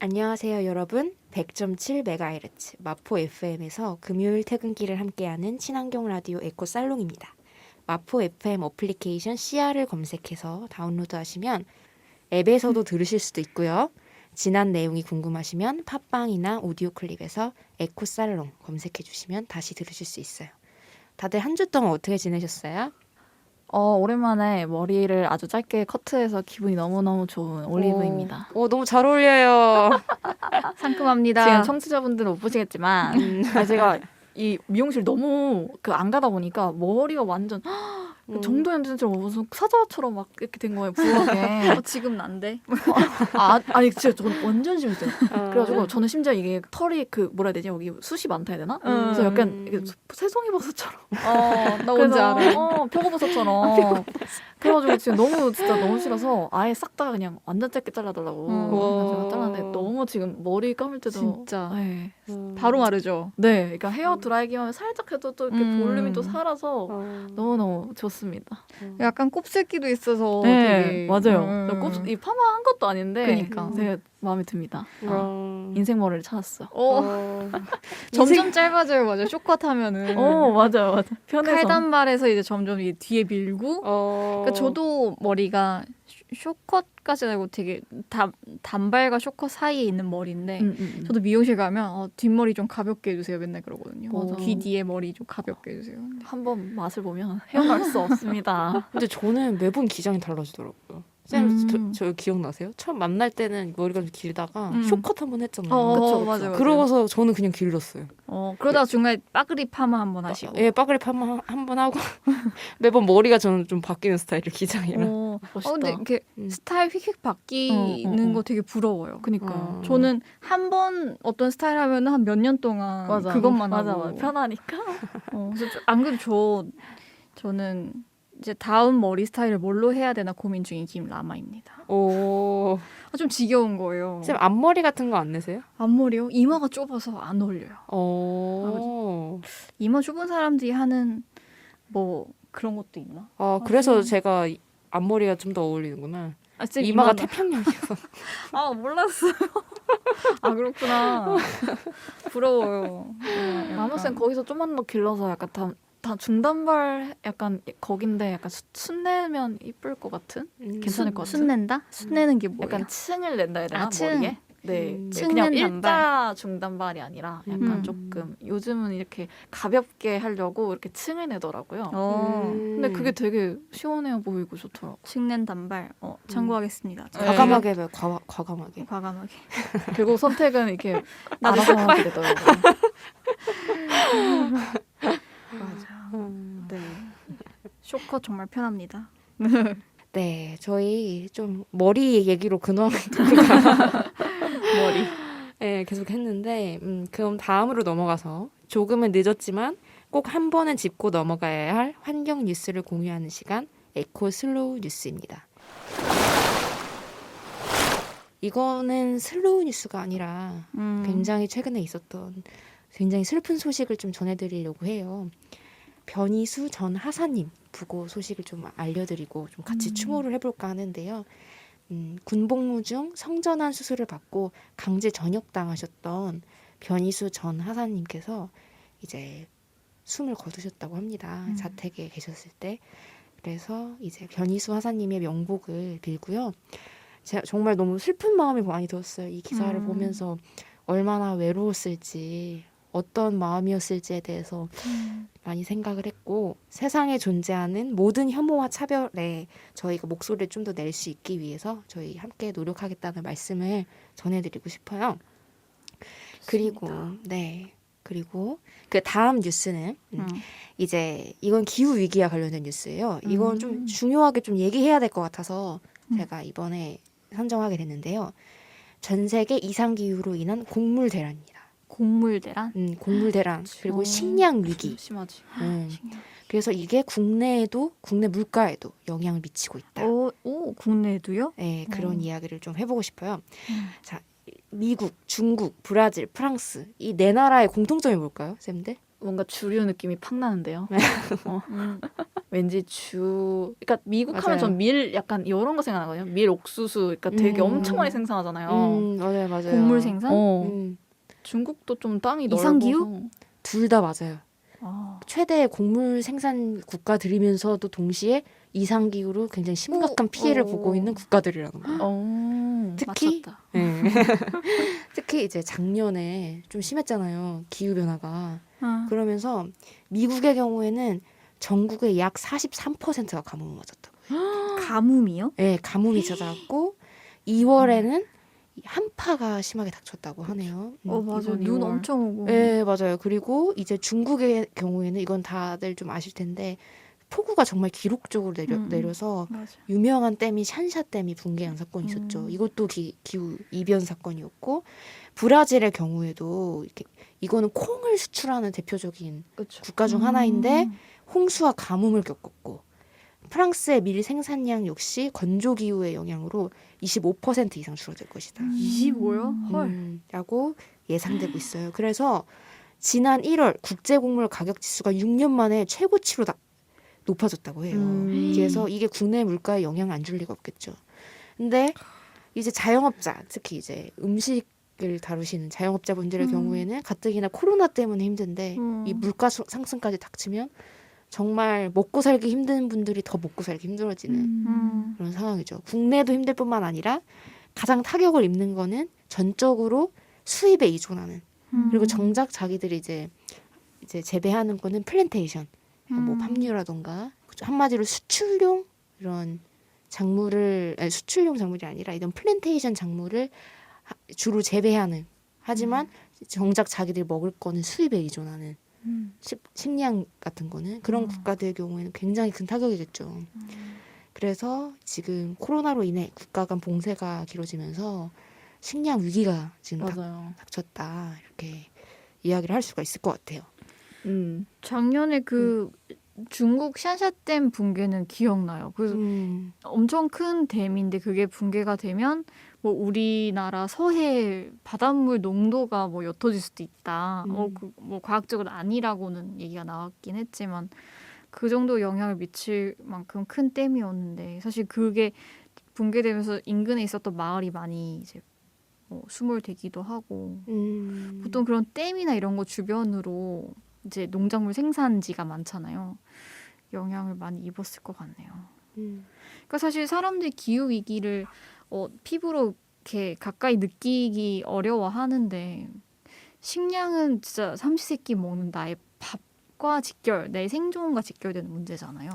안녕하세요 여러분. 100.7MHz 마포 FM에서 금요일 퇴근길을 함께하는 친환경 라디오 에코살롱입니다. 마포 FM 어플리케이션 CR을 검색해서 다운로드하시면 앱에서도 들으실 수도 있고요. 지난 내용이 궁금하시면 팟빵이나 오디오 클립에서 에코살롱 검색해 주시면 다시 들으실 수 있어요. 다들 한 주 동안 어떻게 지내셨어요? 오랜만에 머리를 아주 짧게 커트해서 기분이 너무너무 좋은 올리브입니다. 너무 잘 어울려요. 상큼합니다. 지금 청취자분들은 못 보시겠지만 제가 이 미용실 너무 안 가다 보니까 머리가 완전 정도현진처럼 무슨 사자처럼 막 이렇게 된 거예요. 부하게. 지금 난데. 아니 진짜 전 완전 심했어요. 그래가지고 저는 심지어 이게 털이 뭐라 해야 되지? 여기 숱이 많다 해야 되나? 그래서 약간 이게 새송이버섯처럼. 나 뭔지 알아. 표고버섯처럼. 그래가지고 지금 너무 싫어서 아예 싹 다 그냥 완전 짧게 잘라달라고. 제가 잘랐는데 너무 지금 머리 감을 때도 진짜. 네. 바로 마르죠. 네, 그러니까 헤어 드라이기만 하면 살짝 해도 또 이렇게 볼륨이 또 살아서 너무너무 좋습니다. 약간 곱슬기도 있어서 네, 되게. 맞아요. 이 파마 한 것도 아닌데 그니까. 되게 마음에 듭니다. 인생 머리를 찾았어. 점점 짧아져요, 맞아. 쇼컷 하면은. 맞아요. 편해서. 칼단발에서 이제 점점 이게 뒤에 밀고. 그러니까 저도 머리가 쇼컷까지 아니고 되게 단발과 쇼컷 사이에 있는 머리인데 저도 미용실 가면 뒷머리 좀 가볍게 해주세요 맨날 그러거든요. 맞아. 귀 뒤에 머리 좀 가볍게 해주세요. 한번 맛을 보면 헤어날 수 없습니다. 근데 저는 매번 기장이 달라지더라고요. 쌤, 저 기억나세요? 처음 만날 때는 머리가 좀 길다가 쇼컷 한번 했잖아요. 그쵸. 맞아요. 그러고서 저는 그냥 길렀어요. 그러다가 중간에 빠그리 파마 한번 하시고. 예, 빠그리 파마 한번 하고 매번 머리가 저는 좀 바뀌는 스타일을 기장이랑. 멋있다. 근데 이렇게 스타일 휙휙 바뀌는 거 되게 부러워요. 그니까요. 저는 한 번 어떤 스타일 하면 한 몇 년 동안 그것만 하고. 맞아. 편하니까. 그래서 안 그래도 저는 이제 다음 머리 스타일을 뭘로 해야 되나 고민 중인 김라마입니다. 좀 지겨운 거예요. 쌤 앞머리 같은 거 안 내세요? 앞머리요? 이마가 좁아서 안 어울려요. 이마 좁은 사람들이 하는 뭐 그런 것도 있나? 그래서 제가 앞머리가 좀 더 어울리는구나. 쌤 이마가 태평양이어서. 몰랐어요. 그렇구나. 부러워요. 라마쌤 거기서 좀만 더 길러서 약간 다 중단발 약간 거긴데 약간 숱 내면 이쁠 것 같은? 괜찮을 것 같은? 숱 낸다? 숱 내는 게 뭐예요? 약간 층을 낸다 해야 되나? 층. 머리에? 네. 층 그냥 낸 일자 단발. 중단발이 아니라 약간 조금 요즘은 이렇게 가볍게 하려고 이렇게 층을 내더라고요. 근데 그게 되게 시원해 보이고 좋더라고요. 층낸 단발. 참고하겠습니다. 과감하게 해봐요. 과감하게. 과감하게. 결국 선택은 이렇게 알아서 하게 되더라고요. 맞아요. 네. 쇼컷 정말 편합니다. 네, 저희 좀 머리 얘기로 근황 머리. 네, 계속 했는데 그럼 다음으로 넘어가서 조금은 늦었지만 꼭 한 번은 짚고 넘어가야 할 환경 뉴스를 공유하는 시간 에코 슬로우 뉴스입니다. 이거는 슬로우 뉴스가 아니라 굉장히 최근에 있었던 굉장히 슬픈 소식을 좀 전해드리려고 해요. 변희수 전 하사님 부고 소식을 좀 알려드리고 좀 같이 추모를 해볼까 하는데요. 군복무 중 성전환 수술을 받고 강제 전역당하셨던 변희수 전 하사님께서 이제 숨을 거두셨다고 합니다. 자택에 계셨을 때. 그래서 이제 변희수 하사님의 명복을 빌고요. 제가 정말 너무 슬픈 마음이 많이 들었어요. 이 기사를 보면서 얼마나 외로웠을지 어떤 마음이었을지에 대해서 많이 생각을 했고 세상에 존재하는 모든 혐오와 차별에 저희가 목소리를 좀 더 낼 수 있기 위해서 저희 함께 노력하겠다는 말씀을 전해드리고 싶어요. 그리고 그 다음 뉴스는 이제 이건 기후 위기와 관련된 뉴스예요. 이건 좀 중요하게 좀 얘기해야 될 것 같아서 제가 이번에 선정하게 됐는데요. 전 세계 이상 기후로 인한 곡물 대란입니다. 곡물 대란? 곡물 대란 그리고 식량 위기. 심하지. 그래서 이게 국내 물가에도 영향을 미치고 있다. 국내에도요? 네, 그런 이야기를 좀 해보고 싶어요. 자, 미국, 중국, 브라질, 프랑스 이 네 나라의 공통점이 뭘까요, 쌤들? 뭔가 주류 느낌이 팍 나는데요. 왠지 그러니까 미국 맞아요. 하면 전 밀 약간 이런 거 생각나거든요. 밀 옥수수, 그러니까 되게 엄청 많이 생산하잖아요. 맞아요. 곡물 생산? 중국도 좀 땅이 이상기후? 넓어서 둘 다 맞아요. 아. 최대 곡물 생산 국가들이면서도 동시에 이상기후로 굉장히 심각한 피해를 보고 있는 국가들이라는 거예요. 특히 맞췄다. 네. 특히 이제 작년에 좀 심했잖아요. 기후 변화가. 그러면서 미국의 경우에는 전국의 약 43%가 가뭄을 맞았다고. 가뭄이요? 네, 가뭄이 찾아왔고 2월에는 한파가 심하게 닥쳤다고 하네요. 맞아. 이번 눈 2월. 엄청 오고. 네, 맞아요. 그리고 이제 중국의 경우에는 이건 다들 좀 아실 텐데 폭우가 정말 기록적으로 내려서 맞아. 유명한 댐이 샨샤댐이 붕괴한 사건이 있었죠. 이것도 기후 이변 사건이었고 브라질의 경우에도 이거는 콩을 수출하는 대표적인 그쵸. 국가 중 하나인데 홍수와 가뭄을 겪었고 프랑스의 밀 생산량 역시 건조 기후의 영향으로 25% 이상 줄어들 것이다. 25요? 헐. 라고 예상되고 있어요. 그래서 지난 1월 국제곡물 가격 지수가 6년 만에 최고치로 높아졌다고 해요. 그래서 이게 국내 물가에 영향을 안 줄 리가 없겠죠. 근데 이제 자영업자, 특히 이제 음식을 다루시는 자영업자분들의 경우에는 가뜩이나 코로나 때문에 힘든데 이 물가 상승까지 닥치면 정말 먹고 살기 힘든 분들이 더 먹고 살기 힘들어지는 그런 상황이죠. 국내도 힘들 뿐만 아니라 가장 타격을 입는 거는 전적으로 수입에 의존하는 그리고 정작 자기들이 이제 재배하는 거는 플랜테이션, 뭐 팜유라던가 한마디로 수출용 이런 수출용 작물이 아니라 이런 플랜테이션 작물을 주로 재배하는 하지만 정작 자기들이 먹을 거는 수입에 의존하는 식량 같은 거는 그런 국가들의 경우에는 굉장히 큰 타격이겠죠. 그래서 지금 코로나로 인해 국가 간 봉쇄가 길어지면서 식량 위기가 지금 닥쳤다 이렇게 이야기를 할 수가 있을 것 같아요. 작년에 그 중국 샨샤댐 붕괴는 기억나요. 엄청 큰 댐인데 그게 붕괴가 되면 뭐 우리나라 서해 바닷물 농도가 뭐 옅어질 수도 있다. 뭐 과학적으로 아니라고는 얘기가 나왔긴 했지만 그 정도 영향을 미칠 만큼 큰 댐이었는데 사실 그게 붕괴되면서 인근에 있었던 마을이 많이 이제 수몰되기도 하고 보통 그런 댐이나 이런 거 주변으로 이제 농작물 생산지가 많잖아요. 영향을 많이 입었을 것 같네요. 그러니까 사실 사람들이 기후 위기를 피부로 이렇게 가까이 느끼기 어려워하는데 식량은 진짜 삼시세끼 먹는 나의 밥과 내 생존과 직결되는 문제잖아요.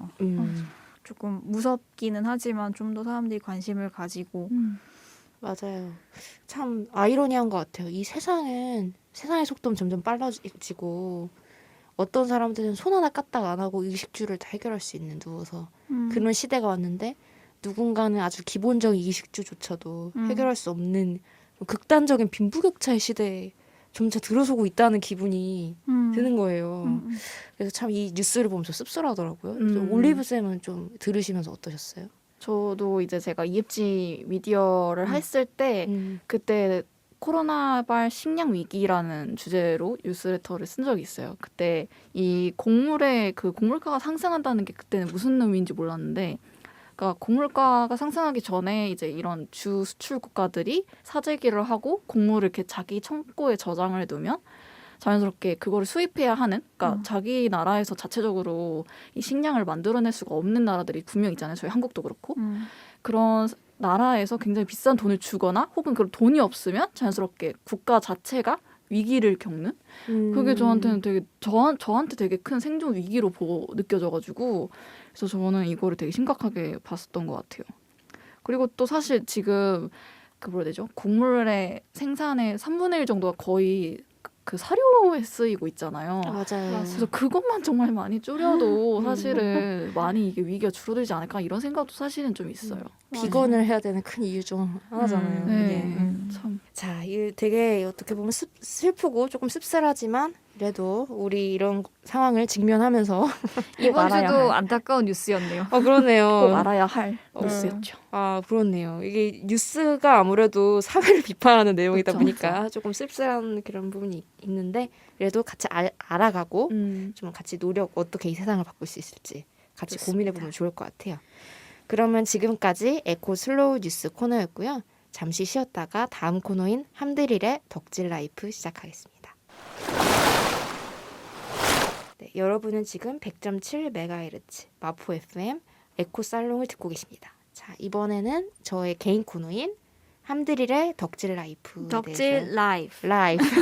조금 무섭기는 하지만 좀 더 사람들이 관심을 가지고 맞아요. 참 아이러니한 것 같아요. 이 세상의 속도는 점점 빨라지고 어떤 사람들은 손 하나 까딱 안 하고 의식주를 다 해결할 수 있는 누워서 그런 시대가 왔는데 누군가는 아주 기본적인 의식주조차도 해결할 수 없는 극단적인 빈부격차의 시대에 점차 들어서고 있다는 기분이 드는 거예요. 그래서 참 이 뉴스를 보면서 씁쓸하더라고요. 올리브쌤은 좀 들으시면서 어떠셨어요? 저도 이제 제가 EFG 미디어를 했을 때 그때 코로나발 식량 위기라는 주제로 뉴스레터를 쓴 적이 있어요. 그때 이 곡물의 그 곡물가가 상승한다는 게 그때는 무슨 의미인지 몰랐는데, 그러니까 곡물가가 상승하기 전에 이제 이런 주 수출 국가들이 사재기를 하고 곡물을 이렇게 자기 창고에 저장을 두면 자연스럽게 그거를 수입해야 하는, 그러니까 자기 나라에서 자체적으로 이 식량을 만들어낼 수가 없는 나라들이 분명 있잖아요. 저희 한국도 그렇고 그런 나라에서 굉장히 비싼 돈을 주거나 혹은 그런 돈이 없으면 자연스럽게 국가 자체가 위기를 겪는, 그게 저한테는 되게 저한테 되게 큰 생존 위기로 느껴져가지고 그래서 저는 이거를 되게 심각하게 봤었던 것 같아요. 그리고 또 사실 지금 그 뭐라 해야 되죠? 곡물의 생산의 3분의 1 정도가 거의 그 사료에 쓰이고 있잖아요. 맞아요. 그래서 그것만 정말 많이 줄여도 사실은 많이 이게 위기가 줄어들지 않을까 이런 생각도 사실은 좀 있어요. 비건을 해야 되는 큰 이유 중 하나잖아요. 네. 참. 자, 이 되게 어떻게 보면 슬프고 조금 씁쓸하지만 그래도 우리 이런 상황을 직면하면서 이번 주도 안타까운 뉴스였네요. 그러네요. 꼭 알아야 할 뉴스였죠. 그렇네요. 이게 뉴스가 아무래도 사회를 비판하는 내용이다 그쵸, 보니까 조금 씁쓸한 그런 부분이 있는데 그래도 같이 알아가고 좀 같이 어떻게 이 세상을 바꿀 수 있을지 같이 좋습니다. 고민해보면 좋을 것 같아요. 그러면 지금까지 에코 슬로우 뉴스 코너였고요. 잠시 쉬었다가 다음 코너인 함드릴의 덕질 라이프 시작하겠습니다. 네, 여러분은 지금 100.7MHz 마포 FM 에코 살롱을 듣고 계십니다. 자, 이번에는 저의 개인 코너인 함드릴의 덕질 라이프. 덕질 라이프.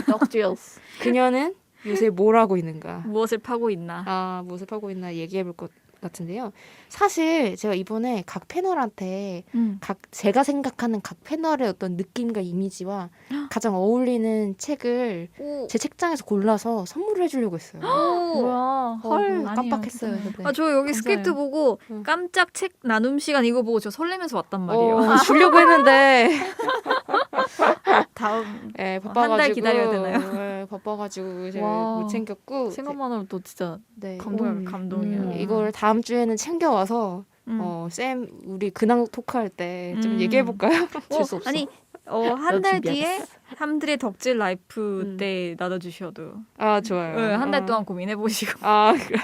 덕질스. 그녀는 요새 뭘 하고 있는가? 무엇을 파고 있나? 무엇을 하고 있나 얘기해볼 것 같은데요. 사실 제가 이번에 각 패널한테 제가 생각하는 각 패널의 어떤 느낌과 이미지와 가장 어울리는 책을 제 책장에서 골라서 선물을 해주려고 했어요. 뭐야. 헐. 깜빡했어요. 네. 저 여기 감사해요. 스크립트 보고 깜짝 책 나눔 시간 이거 보고 저 설레면서 왔단 말이에요. 주려고 했는데 다음 네, 바빠가지고 한 달 기다려야 되나요? 네, 바빠가지고 제가 와. 못 챙겼고 생각만 해도 진짜 네. 감동이에요. 이걸 다음 주에는 챙겨와서 쌤 우리 근황 토크할 때 좀 얘기해 볼까요? 줄 수 없어. 아니 한 달 준비하겠어. 뒤에 함들의 덕질 라이프 때 나눠주셔도 좋아요. 네, 한 달 동안 고민해 보시고 그래.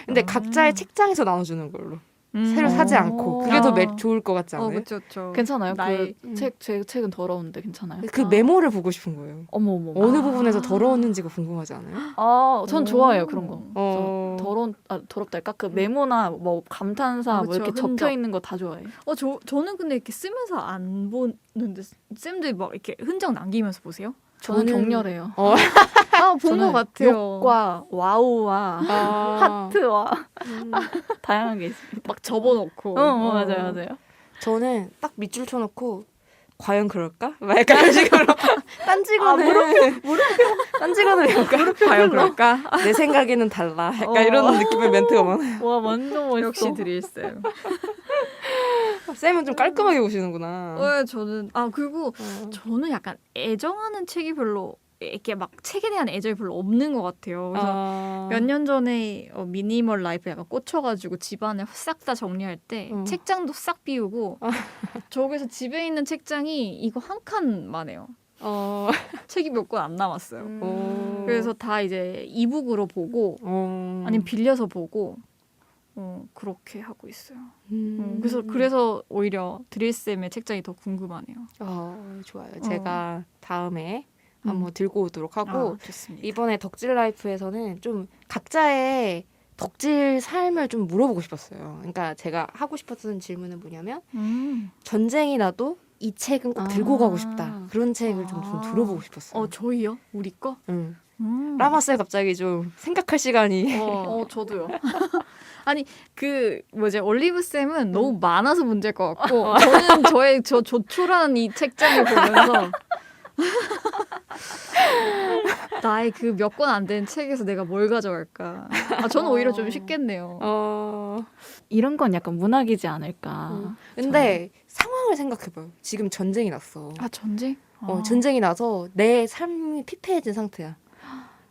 근데 각자의 책장에서 나눠주는 걸로 새로 사지 않고 그게 더 좋을 것 같지 않아요? 그렇죠. 괜찮아요? 나의- 제 책은 더러운데 괜찮아요? 그 메모를 보고 싶은 거예요. 어머. 어느 부분에서 더러웠는지가 궁금하지 않아요? 전 좋아해요 그런 거. 어. 더럽달까? 그 메모나 뭐 감탄사 뭐 그쵸, 이렇게 흔적. 적혀 있는 거 다 좋아해. 저는 근데 이렇게 쓰면서 안 보는데 쌤들 막 이렇게 흔적 남기면서 보세요? 저는 격렬해요. 본 저는 것 같아요. 욕과 와우와 하트와 다양하게 있습니다. 막 접어놓고. 맞아요. 저는 딱 밑줄 쳐놓고 과연 그럴까? 막 약간 이런 식으로 딴지거는 딴지거는 약간 과연 그럴까? 내 생각에는 달라. 약간 이런 느낌의 멘트가 많아요. 와 완전 멋있어. 역시 드릴쌤. 쌤은 좀 깔끔하게 보시는구나. 저는 그리고 저는 약간 애정하는 책이 별로 이렇게 막 책에 대한 애정이 별로 없는 것 같아요. 그래서 몇 년 전에 미니멀 라이프 약간 꽂혀가지고 집안을 싹 다 정리할 때 책장도 싹 비우고 저기서 집에 있는 책장이 이거 한 칸만 해요. 책이 몇 권 안 남았어요. 그래서 다 이제 이북으로 보고 아니면 빌려서 보고 그렇게 하고 있어요. 그래서 오히려 드릴쌤의 책장이 더 궁금하네요. 좋아요. 제가 다음에 한번 들고 오도록 하고 좋습니다. 이번에 덕질 라이프에서는 좀 각자의 덕질 삶을 좀 물어보고 싶었어요. 그러니까 제가 하고 싶었던 질문은 뭐냐면 전쟁이 나도 이 책은 꼭 들고 가고 싶다. 그런 책을 좀 들어보고 싶었어요. 저희요? 우리 거? 응. 라마쌤 갑자기 좀 생각할 시간이. 저도요. 아니 올리브 쌤은 너무 많아서 문제일 것 같고 저는 저의 조촐한 이 책장을 보면서 나의 그 몇 권 안 된 책에서 내가 뭘 가져갈까? 저는 오히려 좀 쉽겠네요. 이런 건 약간 문학이지 않을까. 근데 상황을 생각해봐요. 지금 전쟁이 났어. 전쟁? 전쟁이 나서 내 삶이 피폐해진 상태야.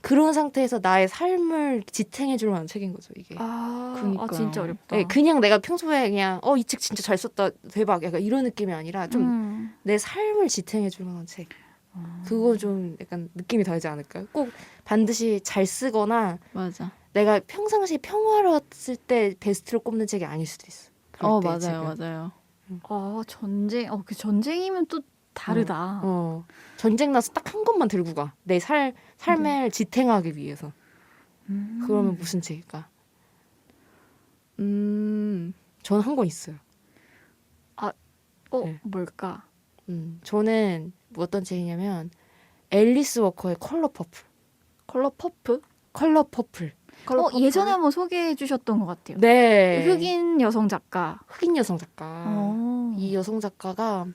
그런 상태에서 나의 삶을 지탱해줄 만한 책인 거죠, 이게. 그러니까요. 진짜 어렵다. 네, 그냥 내가 평소에 그냥 이 책 진짜 잘 썼다, 대박, 약간 이런 느낌이 아니라 좀 내 삶을 지탱해줄 만한 책. 그거 좀 약간 느낌이 다르지 않을까요? 꼭 반드시 잘 쓰거나 맞아. 내가 평상시에 평화로웠을 때 베스트로 꼽는 책이 아닐 수도 있어. 그럴 때 맞아요. 전쟁. 그 전쟁이면 또 다르다. 전쟁 나서 딱 한 권만 들고 가. 내 삶을 지탱하기 위해서. 그러면 무슨 책일까? 저는 한 권 있어요. 네. 뭘까? 저는 어떤 책이냐면 앨리스 워커의 컬러 퍼플. 컬러 퍼프? 컬러 퍼플. 예전에 한번 소개해 주셨던 것 같아요. 네. 흑인 여성 작가. 흑인 여성 작가. 이 여성 작가가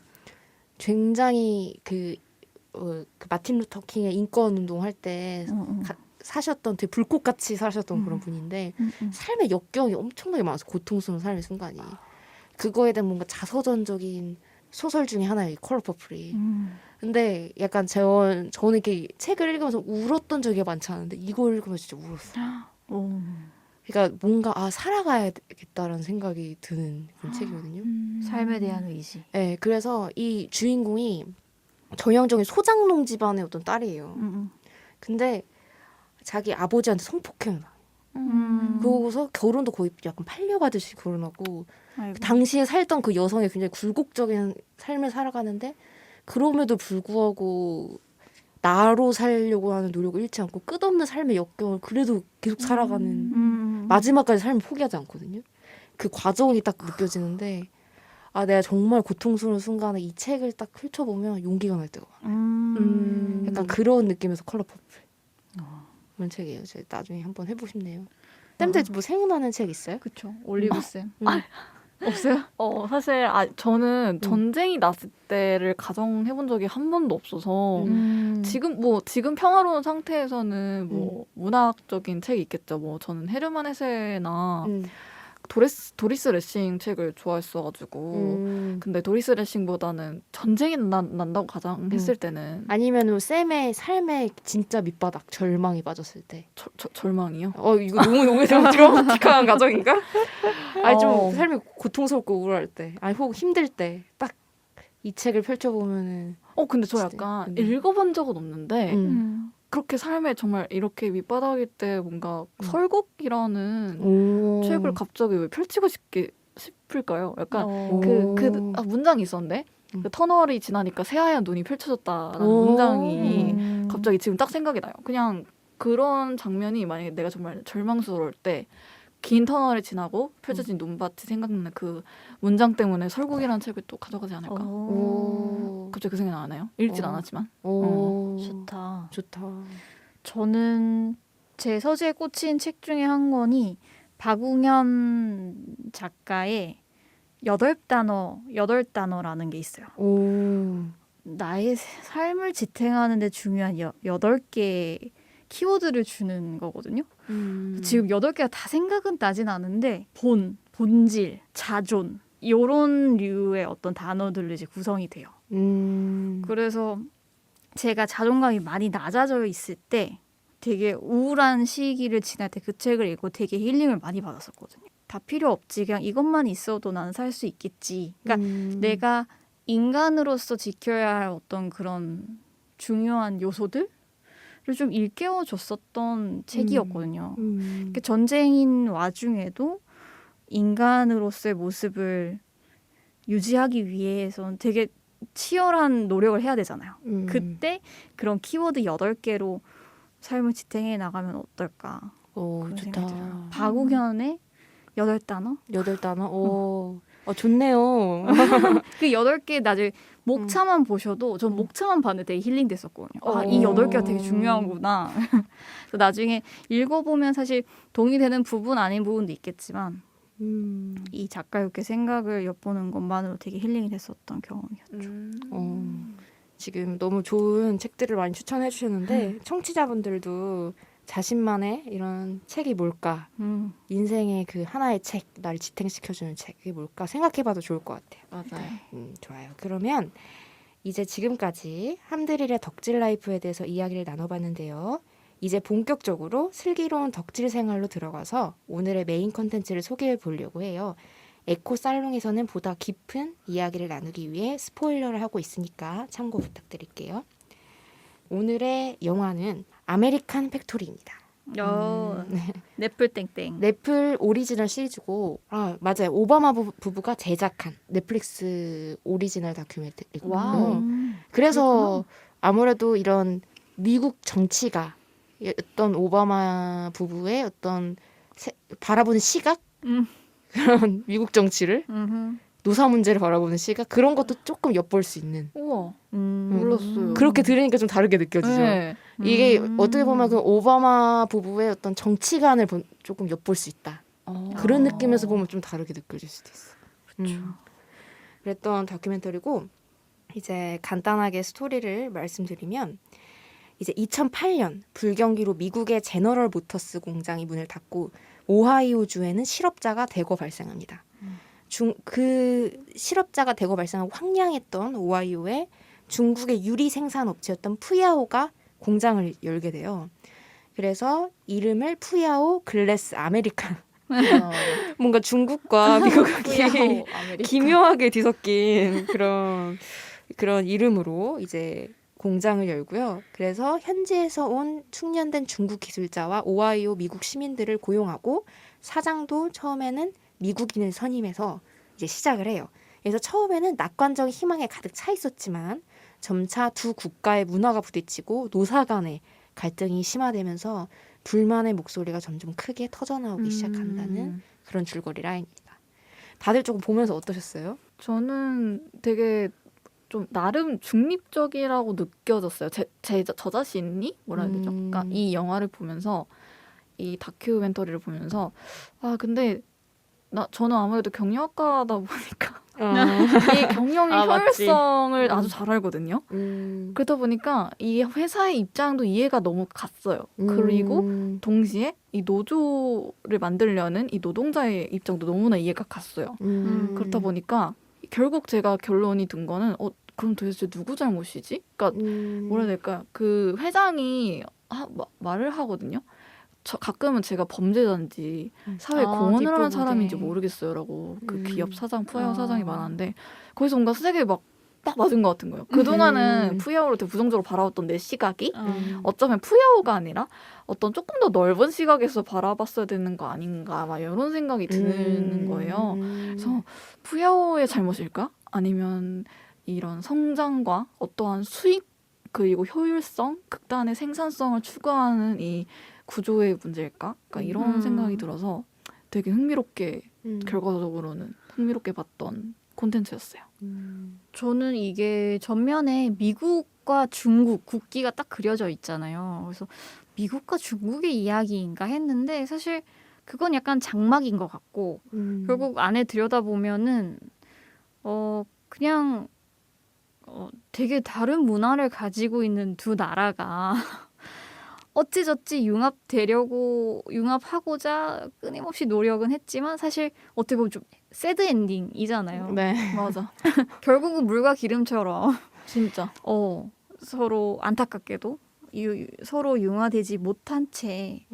굉장히 그 마틴 루터 킹의 인권 운동할 때 사셨던 되게 불꽃같이 사셨던 그런 분인데 삶의 역경이 엄청나게 많아서 고통스러운 삶의 순간이 그거에 대한 뭔가 자서전적인 소설 중에 하나예요. 이 컬러 퍼플이. 근데 약간 저는 이렇게 책을 읽으면서 울었던 적이 많지 않은데 이거 읽으면서 진짜 울었어요. 그러니까 뭔가 살아가야겠다라는 생각이 드는 그런 책이거든요. 삶에 대한 의지. 네, 그래서 이 주인공이 전형적인 소장농 집안의 어떤 딸이에요. 근데 자기 아버지한테 성폭행을 당해요. 그러고서 결혼도 거의 약간 팔려가듯이 결혼하고 아이고. 당시에 살던 그 여성이 굉장히 굴곡적인 삶을 살아가는데 그럼에도 불구하고 나로 살려고 하는 노력을 잃지 않고 끝없는 삶의 역경을 그래도 계속 살아가는 마지막까지 삶을 포기하지 않거든요. 그 과정이 딱 느껴지는데 아 내가 정말 고통스러운 순간에 이 책을 딱 펼쳐보면 용기가 날 때가 많아요. 약간 그런 느낌에서 컬러 퍼플 그런 책이에요. 제가 나중에 한번 해보고 싶네요. 쌤들 뭐 생각나는 책 있어요? 그쵸. 올리브 쌤. 없어요? 사실 저는 전쟁이 났을 때를 가정해본 적이 한 번도 없어서 지금 평화로운 상태에서는 뭐 문학적인 책이 있겠죠. 뭐 저는 헤르만 헤세나 도리스 레싱 책을 좋아했어가지고 근데 도리스 레싱보다는 전쟁이 난다고 가정했을 때는 아니면 쌤의 삶의 진짜 밑바닥 절망이 빠졌을 때 절망이요? 이거 너무 드라마틱한 가정인가? 아니 좀 삶이 고통스럽고 우울할 때 아니 혹 힘들 때 딱 이 책을 펼쳐보면은 근데 저 약간 읽어본 적은 없는데 그렇게 삶에 정말 이렇게 밑바닥일 때 뭔가 설국이라는 책을 갑자기 왜 펼치고 싶을까요? 약간 문장이 있었는데 그 터널이 지나니까 새하얀 눈이 펼쳐졌다라는 문장이 갑자기 지금 딱 생각이 나요. 그냥 그런 장면이 만약에 내가 정말 절망스러울 때 긴 터널을 지나고 펼쳐진 눈밭이 생각나는 그 문장 때문에 설국이라는 책을 또 가져가지 않을까? 갑자기 그 생각이 나네요. 읽진 않았지만. 좋다. 좋다. 저는 제 서재에 꽂힌 책 중에 한 권이 박웅현 작가의 8단어라는 게 있어요. 나의 삶을 지탱하는 데 중요한 8개 키워드를 주는 거거든요. 지금 8개가 다 생각은 나진 않은데 본질, 자존 이런 류의 어떤 단어들로 이제 구성이 돼요. 그래서 제가 자존감이 많이 낮아져 있을 때 되게 우울한 시기를 지날 때 그 책을 읽고 되게 힐링을 많이 받았었거든요. 다 필요 없지. 그냥 이것만 있어도 나는 살 수 있겠지. 그러니까 내가 인간으로서 지켜야 할 어떤 그런 중요한 요소들을 좀 일깨워 줬었던 책이었거든요. 그러니까 전쟁인 와중에도 인간으로서의 모습을 유지하기 위해서는 되게 치열한 노력을 해야 되잖아요. 그때 그런 키워드 8개로 삶을 지탱해 나가면 어떨까. 그런 생각이 들어요. 박우현의 8단어? 8단어? 좋네요. 그 8개 나중에 목차만 보셔도 전 목차만 봤는데 되게 힐링됐었거든요. 이 8개가 되게 중요하구나. 그래서 나중에 읽어보면 사실 동의되는 부분 아닌 부분도 있겠지만 이 작가의 생각을 엿보는 것만으로 되게 힐링이 됐었던 경험이었죠. 지금 너무 좋은 책들을 많이 추천해 주셨는데 청취자분들도 자신만의 이런 책이 뭘까? 인생의 그 하나의 책, 나를 지탱시켜주는 책이 뭘까? 생각해봐도 좋을 것 같아요. 맞아요. 좋아요. 그러면 이제 지금까지 함드릴의 덕질 라이프에 대해서 이야기를 나눠봤는데요. 이제 본격적으로 슬기로운 덕질 생활로 들어가서 오늘의 메인 컨텐츠를 소개해 보려고 해요. 에코 살롱에서는 보다 깊은 이야기를 나누기 위해 스포일러를 하고 있으니까 참고 부탁드릴게요. 오늘의 영화는 아메리칸 팩토리입니다. 넷플 땡땡. 넷플 오리지널 시리즈고 맞아요. 오바마 부부가 제작한 넷플릭스 오리지널 다큐멘터리고요. 그래서 아무래도 이런 미국 정치가 어떤 오바마 부부의 어떤 바라보는 시각 그런 미국 정치를 노사 문제를 바라보는 시각 그런 것도 조금 엿볼 수 있는. 우와, 몰랐어요. 그렇게 들으니까 좀 다르게 느껴지죠. 네. 이게 어떻게 보면 그 오바마 부부의 어떤 정치관을 조금 엿볼 수 있다. 그런 느낌에서 보면 좀 다르게 느껴질 수도 있어. 그랬던 다큐멘터리고 이제 간단하게 스토리를 말씀드리면 이제 2008년 불경기로 미국의 제너럴 모터스 공장이 문을 닫고 오하이오주에는 실업자가 대거 발생합니다. 그 실업자가 대거 발생하고 황량했던 오하이오에 중국의 유리 생산 업체였던 푸야오가 공장을 열게 돼요. 그래서 이름을 푸야오 글래스 아메리칸. 뭔가 중국과 미국이 기묘하게 뒤섞인 그런 이름으로 이제 공장을 열고요. 그래서 현지에서 온 숙련된 중국 기술자와 오하이오 미국 시민들을 고용하고 사장도 처음에는 미국인을 선임해서 이제 시작을 해요. 그래서 처음에는 낙관적 희망에 가득 차 있었지만 점차 두 국가의 문화가 부딪히고 노사 간의 갈등이 심화되면서 불만의 목소리가 점점 크게 터져나오기 시작한다는 그런 줄거리 라인입니다. 다들 조금 보면서 어떠셨어요? 저는 되게 좀 나름 중립적이라고 느껴졌어요. 저 자신이 뭐라 해야 되죠? 그러니까 이 영화를 보면서 이 다큐멘터리를 보면서 근데 저는 아무래도 경영학과다 보니까 이 경영의 효율성을 아주 잘 알거든요. 그러다 보니까 이 회사의 입장도 이해가 너무 갔어요. 그리고 동시에 이 노조를 만들려는 이 노동자의 입장도 너무나 이해가 갔어요. 그렇다 보니까 결국 제가 결론이 든 거는 그럼 도대체 누구 잘못이지? 그러니까 뭐라 해야 될까? 그 회장이 말을 하거든요. 가끔은 제가 범죄자인지 사회에 공헌을 하는 사람인지 모르겠어요라고 그 기업 사장, 푸아오 사장이 말하는데 거기서 뭔가 세게 막 딱 맞은 것 같은 거예요. 그동안은 푸아오를 되게 부정적으로 바라봤던 내 시각이 어쩌면 푸아오가 아니라 어떤 조금 더 넓은 시각에서 바라봤어야 되는 거 아닌가 막 이런 생각이 드는 거예요. 그래서 푸아오의 잘못일까? 아니면 이런 성장과 어떠한 수익 그리고 효율성, 극단의 생산성을 추구하는 이 구조의 문제일까? 그러니까 이런 생각이 들어서 되게 흥미롭게 결과적으로는 흥미롭게 봤던 콘텐츠였어요. 저는 이게 전면에 미국과 중국 국기가 딱 그려져 있잖아요. 그래서 미국과 중국의 이야기인가 했는데 사실 그건 약간 장막인 것 같고 결국 안에 들여다보면은 그냥 되게 다른 문화를 가지고 있는 두 나라가 어찌저찌 융합하고자 끊임없이 노력은 했지만 사실 어떻게 보면 좀 새드 엔딩이잖아요. 네. 맞아. 결국은 물과 기름처럼 진짜. 서로 안타깝게도 서로 융화되지 못한 채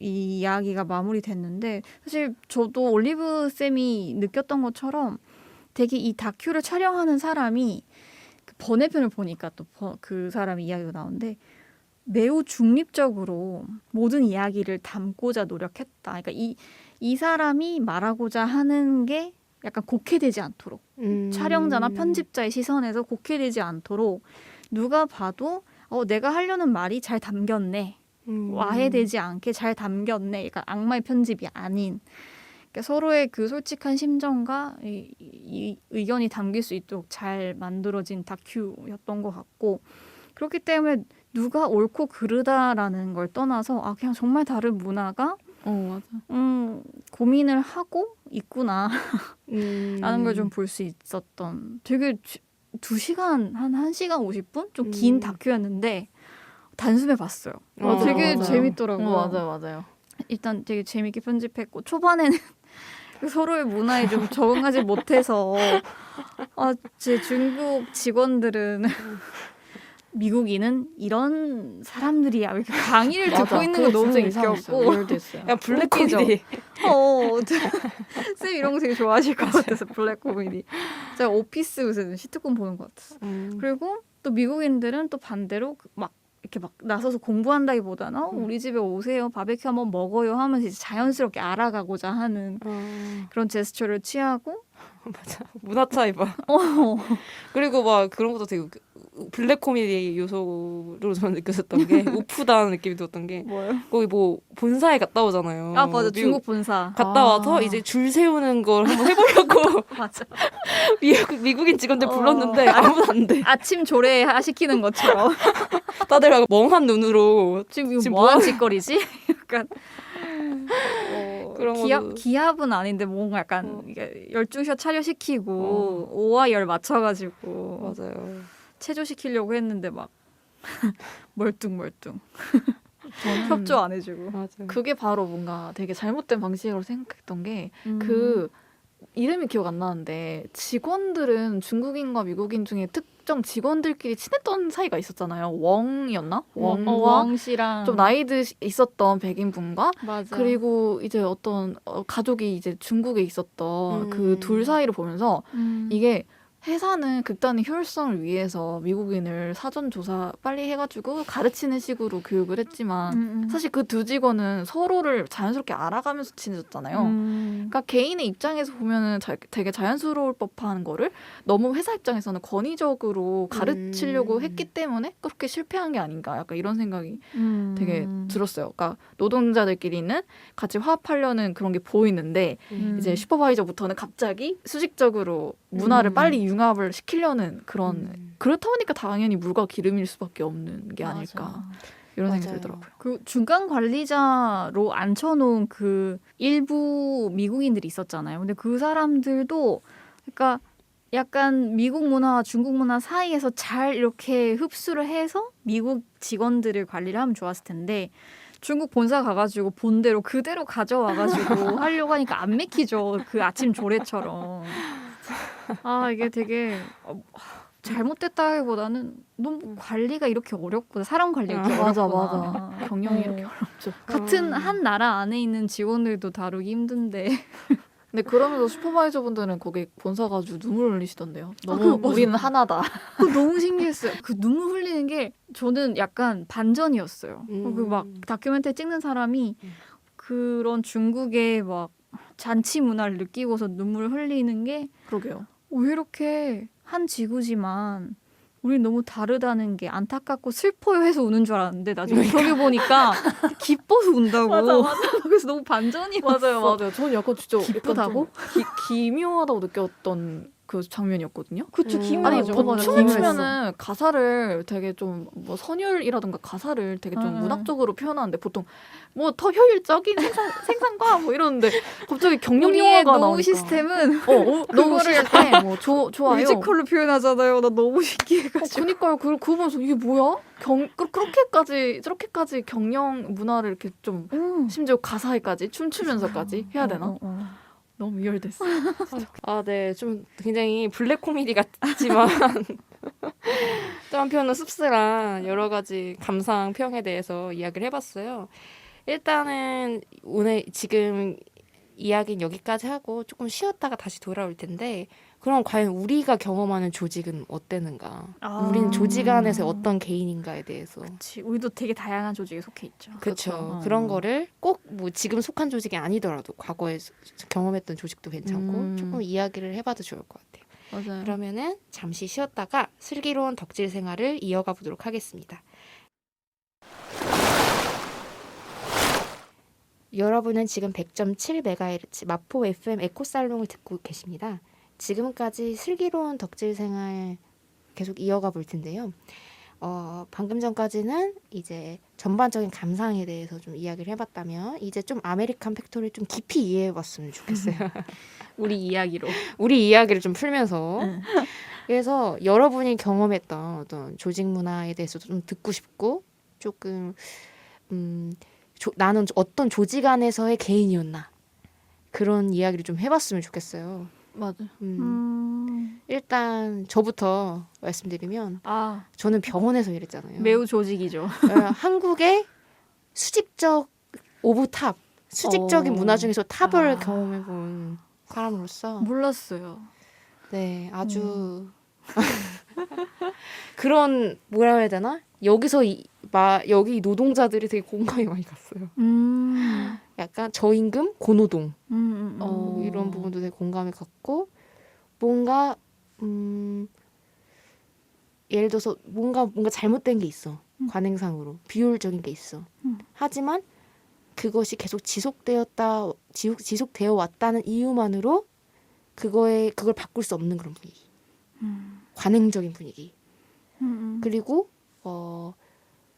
이 이야기가 마무리됐는데 사실 저도 올리브 쌤이 느꼈던 것처럼 되게 이 다큐를 촬영하는 사람이 그 번외편을 보니까 또 그 사람의 이야기가 나오는데 매우 중립적으로 모든 이야기를 담고자 노력했다. 그러니까 이 사람이 말하고자 하는 게 약간 곡해되지 않도록 촬영자나 편집자의 시선에서 곡해되지 않도록 누가 봐도 내가 하려는 말이 잘 담겼네. 와해되지 않게 잘 담겼네. 그러니까 악마의 편집이 아닌 그러니까 서로의 그 솔직한 심정과 이 의견이 담길 수 있도록 잘 만들어진 다큐였던 것 같고 그렇기 때문에 누가 옳고 그르다라는 걸 떠나서 그냥 정말 다른 문화가 맞아. 고민을 하고 있구나 라는 걸 좀 볼 수 있었던 되게 2시간 한 1시간 50분? 좀 긴 다큐였는데 단숨에 봤어요. 되게 맞아요. 재밌더라고요. 맞아요. 일단 되게 재밌게 편집했고 초반에는 서로의 문화에 좀 적응하지 못해서 제 중국 직원들은 미국인은 이런 사람들이야. 이렇게 강의를 듣고 있는 거 너무 웃겼고. 야 블랙 코미디. 쌤 이런 거 되게 좋아하실 것 같아서 블랙 코미디. 제가 오피스 요새 시트콤 보는 것 같았어. 그리고 또 미국인들은 또 반대로 막 이렇게 막 나서서 공부한다기보다는 우리 집에 오세요. 바베큐 한번 먹어요 하면서 이제 자연스럽게 알아가고자 하는 그런 제스처를 취하고 맞아. 문화 차이 봐. 그리고 막 그런 것도 되게 블랙 코미디 요소로 저는 느꼈었던 게 우프다는 느낌이 들었던 게 뭐요? 거기 뭐 본사에 갔다 오잖아요. 맞아. 중국 본사. 갔다 와서 이제 줄 세우는 걸 한번 해보려고 맞아. 미국인 직원들 불렀는데 아무도 안 돼. 아침 조례 시키는 것처럼. 다들 막 멍한 눈으로 지금 뭐하는 짓거리지? 약간 그런 기합은 아닌데 뭔가 약간 열중샷 촬영시키고 오와 열 맞춰가지고 맞아요. 체조시키려고 했는데 막 멀뚱멀뚱 협조 안 해주고. 맞아요. 그게 바로 뭔가 되게 잘못된 방식으로 생각했던 게 그 이름이 기억 안 나는데 직원들은 중국인과 미국인 중에 특정 직원들끼리 친했던 사이가 있었잖아요. 웡이었나? 웡 씨랑 좀 나이 있었던 백인 분과 맞아. 그리고 이제 어떤 가족이 이제 중국에 있었던 그 둘 사이를 보면서 이게 회사는 극단의 효율성을 위해서 미국인을 사전 조사 빨리 해가지고 가르치는 식으로 교육을 했지만 사실 그 두 직원은 서로를 자연스럽게 알아가면서 친해졌잖아요. 그러니까 개인의 입장에서 보면은 되게 자연스러울 법한 거를 너무 회사 입장에서는 권위적으로 가르치려고 했기 때문에 그렇게 실패한 게 아닌가 약간 이런 생각이 되게 들었어요. 그러니까 노동자들끼리는 같이 화합하려는 그런 게 보이는데 이제 슈퍼바이저부터는 갑자기 수직적으로 문화를 빨리 융합을 시키려는 그런 그렇다 보니까 당연히 물과 기름일 수밖에 없는 게 아닐까 맞아. 이런 맞아요. 생각이 들더라고요. 그 중간 관리자로 앉혀놓은 그 일부 미국인들이 있었잖아요. 근데 그 사람들도 그러니까 약간 미국 문화와 중국 문화 사이에서 잘 이렇게 흡수를 해서 미국 직원들을 관리를 하면 좋았을 텐데 중국 본사 가가지고 본대로 그대로 가져와가지고 하려고 하니까 안 맥히죠. 그 아침 조례처럼. 아 이게 되게 잘못됐다기보다는 너무 관리가 이렇게 어렵구나. 사람 관리가 이렇게 어렵구나. 경영이 이렇게 어렵죠. 같은 한 나라 안에 있는 직원들도 다루기 힘든데. 근데 그러면서 슈퍼바이저 분들은 거기 본사 가지고 눈물 흘리시던데요. 너무 우리는 하나다. 너무 신기했어요. 그 눈물 흘리는 게 저는 약간 반전이었어요. 그 막 다큐멘터리 찍는 사람이 그런 중국의 막 잔치 문화를 느끼고서 눈물을 흘리는 게 그러게요. 왜 이렇게 한 지구지만 우리 너무 다르다는 게 안타깝고 슬퍼요 해서 우는 줄 알았는데 나중에 저기 보니까 기뻐서 운다고. 맞아. 그래서 너무 반전이었어. 맞아요. 저는 약간 진짜 기쁘다고? 약간 좀 기묘하다고 느꼈던 그 장면이었거든요. 그쵸, 아니 기묘하죠. 뭐 맞아, 춤을 기묘했어. 추면은 가사를 되게 좀 뭐 선율이라든가 가사를 되게 좀 문학적으로 표현하는데 보통 뭐 더 효율적인 생산과 뭐 이러는데 갑자기 경영 우리의 용어가 노후 나오니까 시스템은 노후 그거를 시스템 뭐 좋아요. 뮤지컬로 표현하잖아요. 나 너무 신기해가지고. 그니까요. 그걸 보면서 이게 뭐야? 저렇게까지 경영 문화를 이렇게 좀 심지어 가사에까지 춤추면서까지 해야 되나? 너무 이열됐어. 아, 네. 좀 굉장히 블랙 코미디 같지만 또 한편은 씁쓸한 여러 가지 감상평에 대해서 이야기를 해봤어요. 일단은 오늘 지금 이야기는 여기까지 하고 조금 쉬었다가 다시 돌아올 텐데 그럼 과연 우리가 경험하는 조직은 어땠는가? 우리는 조직 안에서 어떤 개인인가에 대해서. 그치. 우리도 되게 다양한 조직에 속해 있죠. 그렇죠. 그런 거를 꼭 뭐 지금 속한 조직이 아니더라도 과거에 경험했던 조직도 괜찮고 조금 이야기를 해봐도 좋을 것 같아요. 맞아요. 그러면은 잠시 쉬었다가 슬기로운 덕질 생활을 이어가 보도록 하겠습니다. 여러분은 지금 100.7MHz 마포 FM 에코살롱을 듣고 계십니다. 지금까지 슬기로운 덕질 생활 계속 이어가 볼 텐데요. 방금 전까지는 이제 전반적인 감상에 대해서 좀 이야기를 해봤다면 이제 좀 아메리칸 팩토리를 좀 깊이 이해해봤으면 좋겠어요. 우리 이야기로. 우리 이야기를 좀 풀면서 그래서 여러분이 경험했던 어떤 조직 문화에 대해서도 좀 듣고 싶고 조금 나는 어떤 조직 안에서의 개인이었나 그런 이야기를 좀 해봤으면 좋겠어요. 맞아. 일단 저부터 말씀드리면 저는 병원에서 일했잖아요. 매우 조직이죠. 한국의 수직적 오브 탑, 수직적인 문화 중에서 탑을 경험해본 사람으로서 몰랐어요. 네, 아주 그런 뭐라 해야 되나? 여기서 여기 노동자들이 되게 공감이 많이 갔어요. 약간 저임금, 고노동 이런 부분도 되게 공감이 갔고 뭔가 예를 들어서 뭔가 잘못된 게 있어. 관행상으로 비효율적인 게 있어. 하지만 그것이 계속 지속되어 왔다는 이유만으로 그걸 바꿀 수 없는 그런 분위기. 관행적인 분위기. 그리고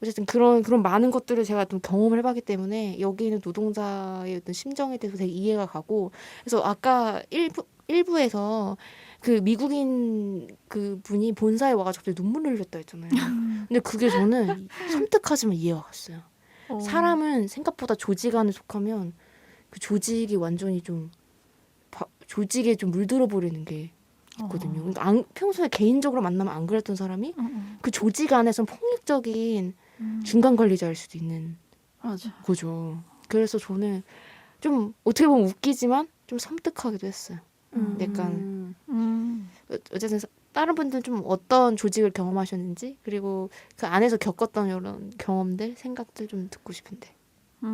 어쨌든 그런 많은 것들을 제가 좀 경험을 해봤기 때문에 여기는 노동자의 어떤 심정에 대해서 되게 이해가 가고 그래서 아까 일부에서 그 미국인 그 분이 본사에 와가지고 갑자기 눈물을 흘렸다 했잖아요. 근데 그게 저는 섬뜩하지만 이해가 갔어요. 사람은 생각보다 조직 안에 속하면 그 조직이 완전히 좀 조직에 좀 물들어 버리는 게 있거든요. 그러니까 평소에 개인적으로 만나면 안 그랬던 사람이 그 조직 안에서 폭력적인 중간 관리자일 수도 있는 거죠. 그래서 저는 좀 어떻게 보면 웃기지만 좀 섬뜩하기도 했어요. 약간 어쨌든 다른 분들은 좀 어떤 조직을 경험하셨는지 그리고 그 안에서 겪었던 이런 경험들, 생각들 좀 듣고 싶은데.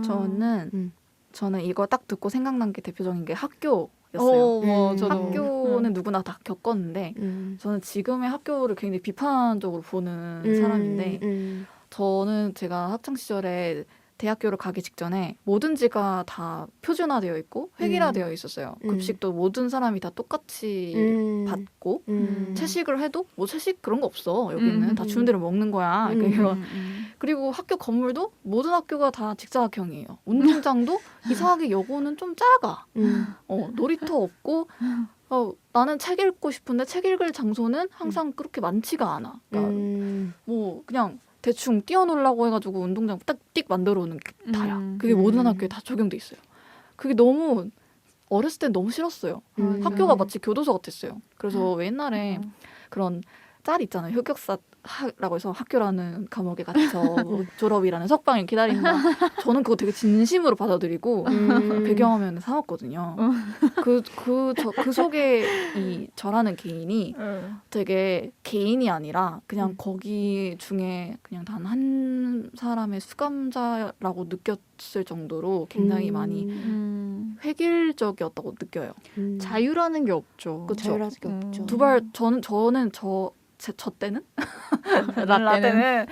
저는 이거 딱 듣고 생각난 게 대표적인 게 학교였어요. 저도. 학교는 누구나 다 겪었는데 저는 지금의 학교를 굉장히 비판적으로 보는 사람인데 저는 제가 학창 시절에 대학교를 가기 직전에 뭐든지가 다 표준화되어 있고 획일화되어 있었어요. 급식도 모든 사람이 다 똑같이 받고 채식을 해도 뭐 채식 그런 거 없어. 여기는 다 주는 대로 먹는 거야. 그리고 학교 건물도 모든 학교가 다 직사각형이에요. 운동장도 이상하게 여고는 좀 작아. 놀이터 없고 나는 책 읽고 싶은데 책 읽을 장소는 항상 그렇게 많지가 않아. 그러니까 뭐 그냥 대충 뛰어놀라고 해가지고 운동장 딱 띡 만들어 오는 게 다야. 그게 모든 학교에 다 적용돼 있어요. 그게 너무 어렸을 땐 너무 싫었어요. 학교가 마치 교도소 같았어요. 그래서 왜 옛날에 그런 짤 있잖아요. 흑역사라고 해서 학교라는 감옥에 갇혀 뭐 졸업이라는 석방을 기다린다. 저는 그거 되게 진심으로 받아들이고 배경화면을 사왔거든요. 그 속에 이 저라는 개인이 되게 개인이 아니라 그냥 거기 중에 그냥 단 한 사람의 수감자라고 느꼈을 정도로 굉장히 많이 획일적이었다고 느껴요. 자유라는 게 없죠. 그쵸? 자유라는 게 없죠. 저는 저 때는 라떼는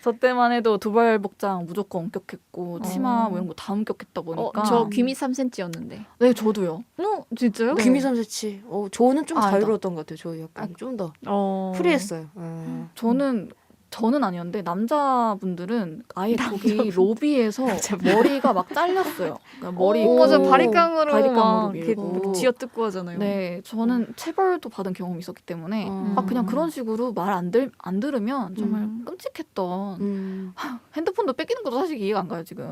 저 때만 해도 두발 복장 무조건 엄격했고 치마 뭐 이런 거 다 엄격했다 보니까 저 귀미 3cm였는데. 네 저도요. 진짜요? 네. 귀미삼세치. 저는 좀 아니다. 자유로웠던 것 같아요. 저 약간 좀 더 프리했어요. 저는 아니었는데 남자분들은 아예 거기 로비에서 머리가 막 잘렸어요. 그러니까 머리 맞아 바리깡으로 바리깡으로 막 밀고. 쥐어뜯고 하잖아요. 네, 저는 체벌도 받은 경험이 있었기 때문에 그냥 그런 식으로 말 안 들으면 정말 끔찍했던 핸드폰도 뺏기는 것도 사실 이해가 안 가요 지금.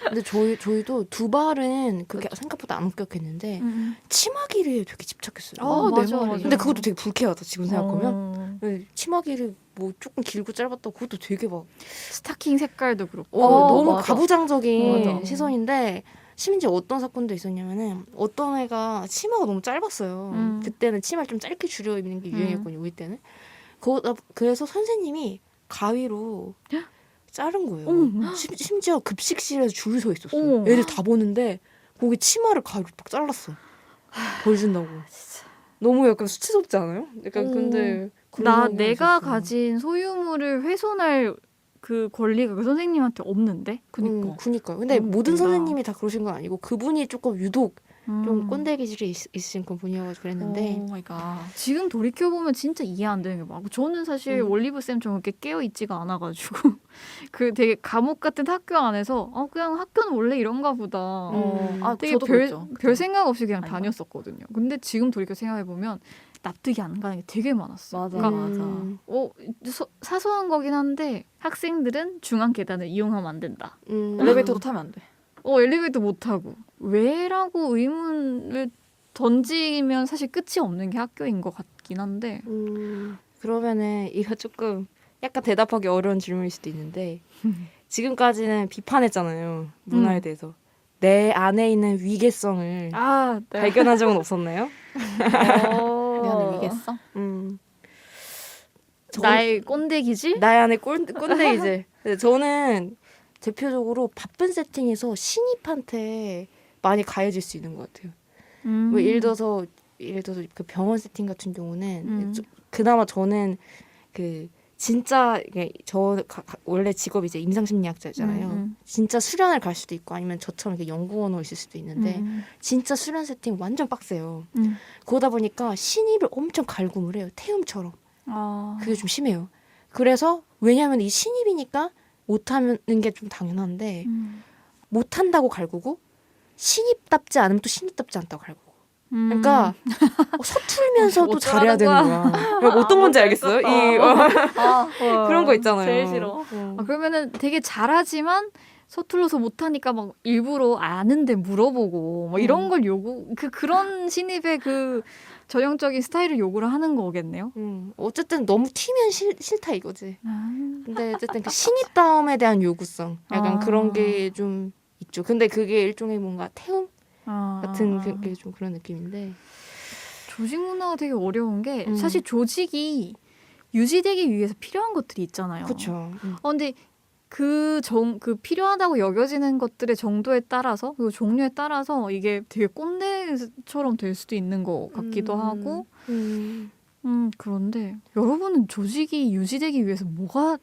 근데 저희도 두 발은 그게 생각보다 안 엄격했는데 치마기를 되게 집착했어요. 맞아. 근데 그것도 되게 불쾌하다 지금 생각하면. 네, 치마기를 뭐 조금 길고 짧았다 그것도 되게 막 스타킹 색깔도 그렇고 너무 맞아. 가부장적인 맞아. 시선인데 심지어 어떤 사건도 있었냐면은 어떤 애가 치마가 너무 짧았어요. 그때는 치마를 좀 짧게 줄여 입는 게 유행이었거든요. 우리 때는. 그래서 선생님이 가위로 자른 거예요. 심지어 급식실에서 줄 서 있었어요. 애들 다 보는데 거기 치마를 가위로 딱 잘랐어. 보여준다고. 너무 약간 수치스럽지 않아요? 약간 근데 내가 가진 소유물을 훼손할 그 권리가 그 선생님한테 없는데? 그니까요. 근데 모든 웃긴다. 선생님이 다 그러신 건 아니고 그분이 조금 유독 좀 꼰대 기질이 있으신 그분이어서 그랬는데. 오 마이 갓. 지금 돌이켜보면 진짜 이해 안 되는 게 많고 저는 사실 올리브 쌤처럼 그렇게 깨어있지가 않아가지고 그 되게 감옥 같은 학교 안에서 그냥 학교는 원래 이런가 보다 되게 저도 그랬죠. 별 생각 없이 그냥 다녔었거든요. 근데 지금 돌이켜 생각해보면 납득이 안 가는 게 되게 많았어. 맞아. 사소한 거긴 한데 학생들은 중앙 계단을 이용하면 안 된다. 엘리베이터도 타면 안 돼. 엘리베이터 못 타고 왜라고 의문을 던지면 사실 끝이 없는 게 학교인 것 같긴 한데. 그러면은 이거 조금 약간 대답하기 어려운 질문일 수도 있는데 지금까지는 비판했잖아요. 문화에 대해서. 내 안에 있는 위계성을 발견한 적은 없었나요? 내 안에 위겠어? 나의 꼰대 기질? 나의 안에 꼰대 기질. 저는 대표적으로 바쁜 세팅에서 신입한테 많이 가해질 수 있는 것 같아요. 뭐 예를 들어서 그 병원 세팅 같은 경우는 그나마 저는 그 진짜 원래 직업이 이제 임상심리학자잖아요. 진짜 수련을 갈 수도 있고 아니면 저처럼 이렇게 연구원으로 있을 수도 있는데 진짜 수련 세팅 완전 빡세요. 그러다 보니까 신입을 엄청 갈굼을 해요. 태움처럼. 그게 좀 심해요. 그래서 왜냐하면 이 신입이니까 못하는 게 좀 당연한데 못한다고 갈구고 신입답지 않으면 또 신입답지 않다고 갈구고. 그러니까 서툴면서도 잘해야 되는 거야. 어떤 건지 알겠어요? 그런 거 있잖아요. 제일 싫어. 그러면은 되게 잘하지만 서툴러서 못하니까 막 일부러 아는데 물어보고 뭐 이런 걸 그런 신입의 그 전형적인 스타일을 요구를 하는 거겠네요. 어쨌든 너무 튀면 싫다 이거지. 근데 어쨌든 그 신입다움에 대한 요구성 약간 그런 게 좀 있죠. 근데 그게 일종의 뭔가 태움 같은 그게 좀 그런 느낌인데 조직 문화가 되게 어려운 게 사실 조직이 유지되기 위해서 필요한 것들이 있잖아요. 그렇죠. 근데 그 필요하다고 여겨지는 것들의 정도에 따라서 그리고 종류에 따라서 이게 되게 꼰대처럼 될 수도 있는 것 같기도 하고 그런데 여러분은 조직이 유지되기 위해서 뭐가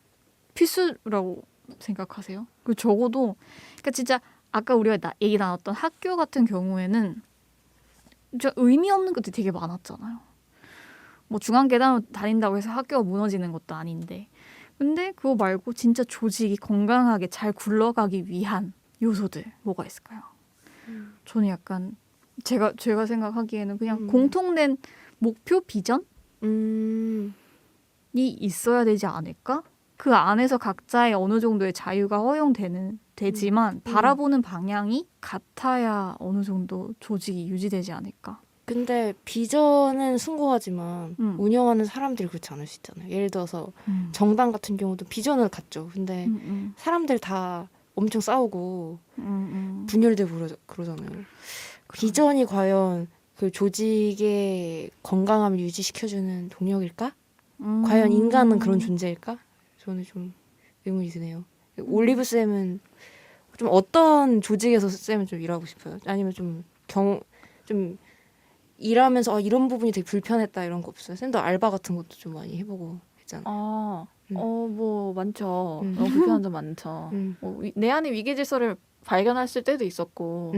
필수라고 생각하세요? 그 적어도 그러니까 진짜 아까 우리가 얘기 나눴던 학교 같은 경우에는 진짜 의미 없는 것들이 되게 많았잖아요. 뭐 중앙계단으로 다닌다고 해서 학교가 무너지는 것도 아닌데 근데 그거 말고 진짜 조직이 건강하게 잘 굴러가기 위한 요소들 뭐가 있을까요? 저는 약간 제가 생각하기에는 그냥 공통된 목표 비전이 있어야 되지 않을까? 그 안에서 각자의 어느 정도의 자유가 되지만 바라보는 방향이 같아야 어느 정도 조직이 유지되지 않을까? 근데 비전은 숭고하지만 운영하는 사람들이 그렇지 않을 수 있잖아요. 예를 들어서 정당 같은 경우도 비전을 갖죠. 근데 사람들 다 엄청 싸우고 분열되고 그러잖아요. 비전이 과연 그 조직의 건강함을 유지시켜주는 동력일까? 과연 인간은 그런 존재일까? 저는 좀 의문이 드네요. 올리브 쌤은 좀 어떤 조직에서 쌤은 좀 일하고 싶어요? 아니면 좀 일하면서 이런 부분이 되게 불편했다 이런 거 없어요? 쌤도 알바 같은 것도 좀 많이 해보고 했잖아요. 뭐 많죠. 불편한 점 많죠. 내 안에 위기 질서를 발견했을 때도 있었고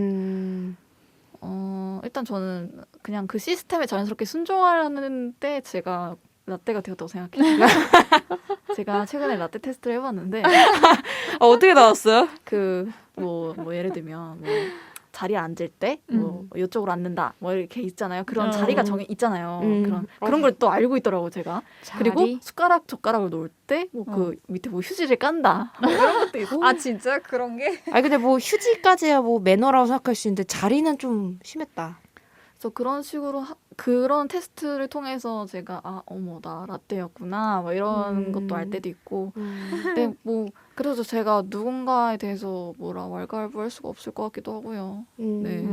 일단 저는 그냥 그 시스템에 자연스럽게 순종하는데 제가 라떼가 되었다고 생각해요. 제가 최근에 라떼 테스트를 해봤는데 어떻게 나왔어요? 뭐 예를 들면 뭐 자리에 앉을 때 뭐 이쪽으로 앉는다 뭐 이렇게 있잖아요. 그런 자리가 정해 있잖아요. 그런 걸 또 알고 있더라고요, 제가. 그리고 숟가락 젓가락을 놓을 때 뭐 그 밑에 뭐 휴지를 깐다 뭐 이런 것도 있고. 아 진짜 그런 게? 근데 뭐 휴지까지야 뭐 매너라고 생각할 수 있는데 자리는 좀 심했다. 그래서 그런 식으로 그런 테스트를 통해서 제가 어머 나 라떼였구나 뭐 이런 것도 알 때도 있고 근데 뭐 그래서 제가 누군가에 대해서 뭐라 왈가왈부할 수가 없을 것 같기도 하고요. 네.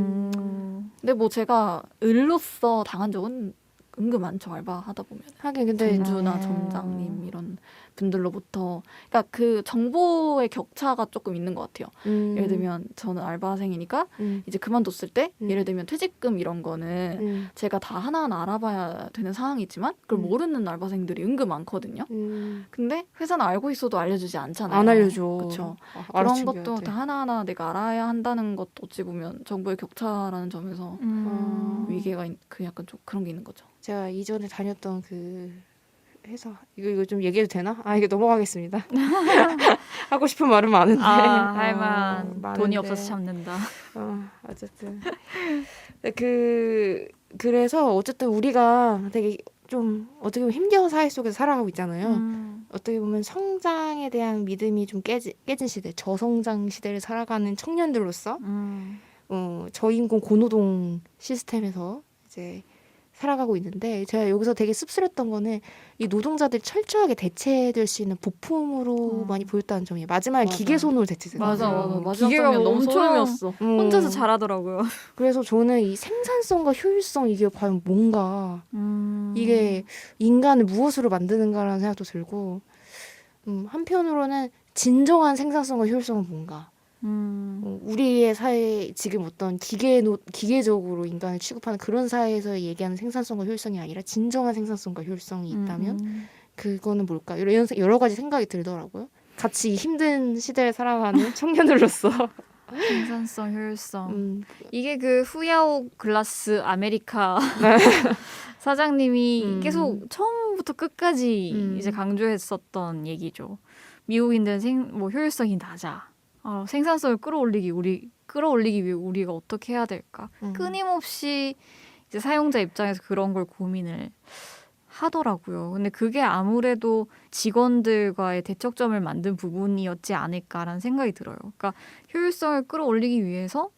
근데 뭐 제가 을로서 당한 적은 은근 많죠. 알바하다 보면. 하긴 근데 점주나 점장님 이런 분들로부터 그러니까 그 정보의 격차가 조금 있는 것 같아요. 예를 들면 저는 알바생이니까 이제 그만뒀을 때 예를 들면 퇴직금 이런 거는 제가 다 하나하나 알아봐야 되는 상황이지만 그걸 모르는 알바생들이 은근 많거든요. 근데 회사는 알고 있어도 알려주지 않잖아요. 안 알려줘. 그렇죠. 그런 것도 다 하나하나 내가 알아야 한다는 것도 어찌 보면 정보의 격차라는 점에서 위계가 그 약간 좀 그런 게 있는 거죠. 제가 이전에 다녔던 그 회사 이거 좀 얘기해도 되나? 이거 넘어가겠습니다. 하고 싶은 말은 많은데 할만 돈이 없어서 참는다. 어쨌든 그래서 어쨌든 우리가 되게 좀 어떻게 보면 힘겨운 사회 속에서 살아가고 있잖아요. 어떻게 보면 성장에 대한 믿음이 좀 깨진 시대, 저성장 시대를 살아가는 청년들로서 저인공 고노동 시스템에서 이제 살아가고 있는데 제가 여기서 되게 씁쓸했던 거는 이 노동자들이 철저하게 대체될 수 있는 부품으로 많이 보였다는 점이에요. 마지막에 기계손으로 대체되잖아요. 맞아. 기계가 너무 엄청 소름이었어. 혼자서 잘하더라고요. 그래서 저는 이 생산성과 효율성 이게 과연 뭔가 이게 인간을 무엇으로 만드는가라는 생각도 들고 한편으로는 진정한 생산성과 효율성은 뭔가 우리의 사회 지금 어떤 기계적으로 인간을 취급하는 그런 사회에서 얘기하는 생산성과 효율성이 아니라 진정한 생산성과 효율성이 있다면 그거는 뭘까? 이런 여러 가지 생각이 들더라고요. 같이 이 힘든 시대를 살아가는 청년으로서 생산성, 효율성. 이게 그 후야오 글라스 아메리카 사장님이 계속 처음부터 끝까지 이제 강조했었던 얘기죠. 미국인들은 효율성이 낮아. 생산성을 끌어올리기 위해 우리가 어떻게 해야 될까? 끊임없이 이제 사용자 입장에서 그런 걸 고민을 하더라고요. 근데 그게 아무래도 직원들과의 대척점을 만든 부분이었지 않을까라는 생각이 들어요. 그러니까 효율성을 끌어올리기 위해서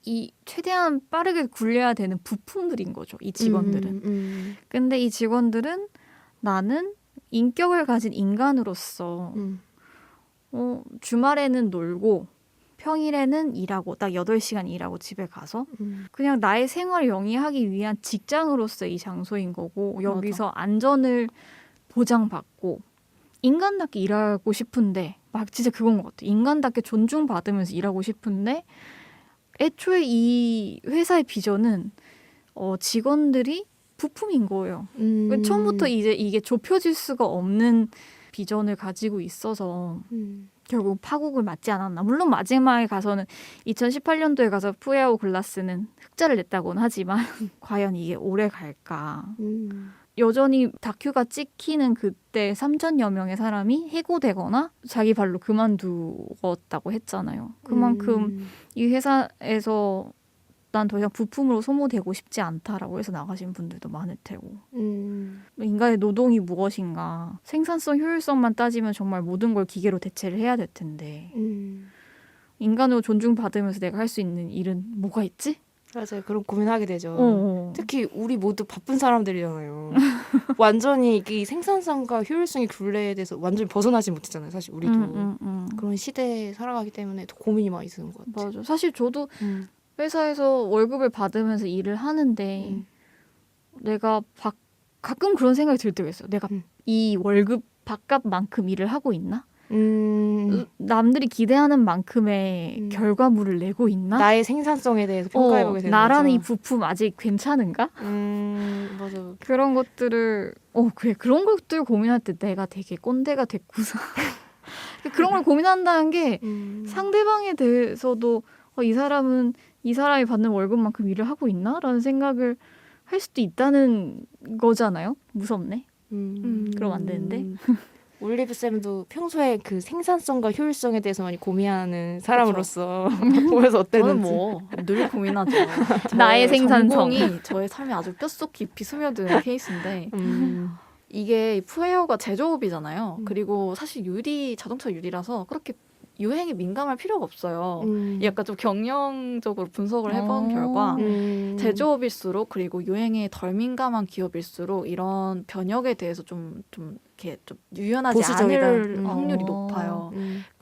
이 최대한 빠르게 굴려야 되는 부품들인 거죠. 이 직원들은. 근데 이 직원들은 나는 인격을 가진 인간으로서 주말에는 놀고 평일에는 일하고 딱 8시간 일하고 집에 가서 그냥 나의 생활을 영위하기 위한 직장으로서 이 장소인 거고 여기서 안전을 보장받고 인간답게 일하고 싶은데 막 진짜 그건 것 같아. 인간답게 존중받으면서 일하고 싶은데 애초에 이 회사의 비전은 직원들이 부품인 거예요. 처음부터 이제 이게 좁혀질 수가 없는 비전을 가지고 있어서 결국 파국을 맞지 않았나. 물론 마지막에 가서는 2018년도에 가서 푸에오 글라스는 흑자를 냈다고는 하지만 과연 이게 오래 갈까. 여전히 다큐가 찍히는 그때 3천여 명의 사람이 해고되거나 자기 발로 그만두었다고 했잖아요. 그만큼 이 회사에서 난 더 이상 부품으로 소모되고 싶지 않다라고 해서 나가신 분들도 많을 테고. 인간의 노동이 무엇인가. 생산성, 효율성만 따지면 정말 모든 걸 기계로 대체를 해야 될 텐데 인간으로 존중받으면서 내가 할 수 있는 일은 뭐가 있지? 맞아요. 그런 고민하게 되죠. 특히 우리 모두 바쁜 사람들이잖아요. 완전히 이 생산성과 효율성의 굴레에 대해서 완전히 벗어나지 못했잖아요. 사실 우리도 그런 시대에 살아가기 때문에 더 고민이 많이 드는 것 같아요. 맞아. 사실 저도 회사에서 월급을 받으면서 일을 하는데 내가 가끔 그런 생각이 들 때가 있어요. 내가 이 월급 밥값만큼 일을 하고 있나? 남들이 기대하는 만큼의 결과물을 내고 있나? 나의 생산성에 대해서 평가해보게 되는 나라는 거죠. 이 부품 아직 괜찮은가? 맞아. 그런 것들을 그래 그런 것들 고민할 때 내가 되게 꼰대가 됐구나. 그런 걸 고민한다는 게 상대방에 대해서도 이 사람이 받는 월급만큼 일을 하고 있나? 라는 생각을 할 수도 있다는 거잖아요. 무섭네. 그럼 안 되는데. 올리브 쌤도 평소에 그 생산성과 효율성에 대해서 많이 고민하는 사람으로서 보면서 어땠는지. 저는 늘 고민하죠. 나의 생산성. 전공이 저의 삶에 아주 뼛속 깊이 스며드는 케이스인데 이게 푸에어가 제조업이잖아요. 그리고 사실 자동차 유리라서 그렇게 유행에 민감할 필요가 없어요. 약간 좀 경영적으로 분석을 해본 결과 제조업일수록 그리고 유행에 덜 민감한 기업일수록 이런 변혁에 대해서 좀 이렇게 좀 유연하지 보수적이다. 않을 확률이 높아요.